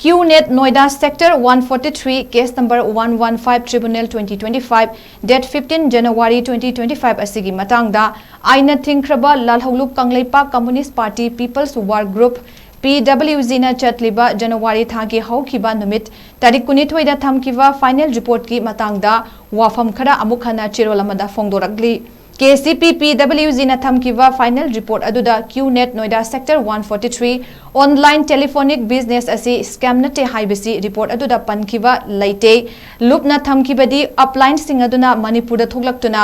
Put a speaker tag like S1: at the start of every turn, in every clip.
S1: Qnet Noida Sector 143 Case Number 115 Tribunal 2025 Date 15 January 2025 asigi matangda aina thingkraba lalholup Kangleipak Communist Party People's War Group PWG na chatliba January thagi haukiba numit tarik 12 da thamkiba final report ki matangda wafam khara amuk hana chirolamada fongdoragli KCP PWG na thamkiba final report aduda Qnet Noida Sector 143 online telephonic business asi scam nate haibasi report aduda pankiba laite loop na thamkibadi upline sing aduna manipur da thoglaktuna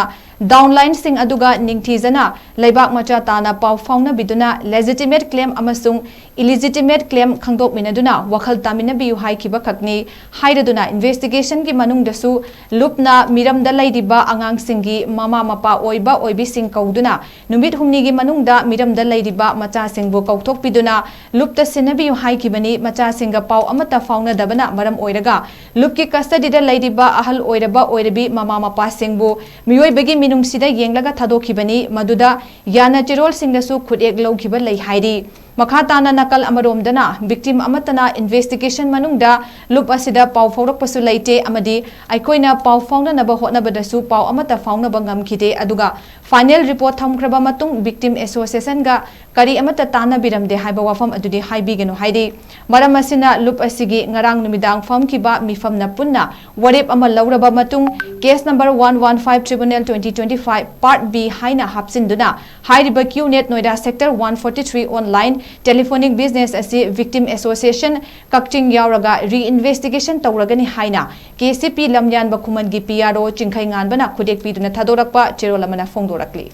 S1: downline sing aduga ningthizana leibak macha tana pau fauna biduna legitimate claim amasung illegitimate claim khangdok minaduna wakhal tamina biu haikiba khakni hairaduna investigation gi manung dasu loop na miram da laidiba angang singi mama mapa oiba oibi sing kauduna numit humni gi manung da miram da laidiba macha singbu kauthok piduna loop ta sinabiu haikibani macha singa pau amata fauna dabana maram oiraga loop ki custody da laidiba ahal oiraba oirabi mama mapa singbu mioi begi minung sida yenglaga thadokibani maduda yana tirol singdasu khudek lawkiba lei hairi makhatana nakal amaromdana victim amatana investigation manungda loop asida pau faurok pasu leite amadi aikoina pau fauna naba hotna badasu pau amata fauna bangam khide aduga final report thamkraba matung victim association ga kari amata tana biramde haiba wafam adudi haibigenu haidi maram asina loop asigi ngarang numidang famkiba mifamna punna warep ama lauraba matung case number 115 tribunal 2025 part B haina hapsinduna hairiba Qnet Noida sector 143 online telephonic business asi victim association kakching yauraga reinvestigation tauragani haina KCP lamyan bakhuman gi PRO chingkhai ngan bana khudek piduna thadorakpa cherolamana fongdorakli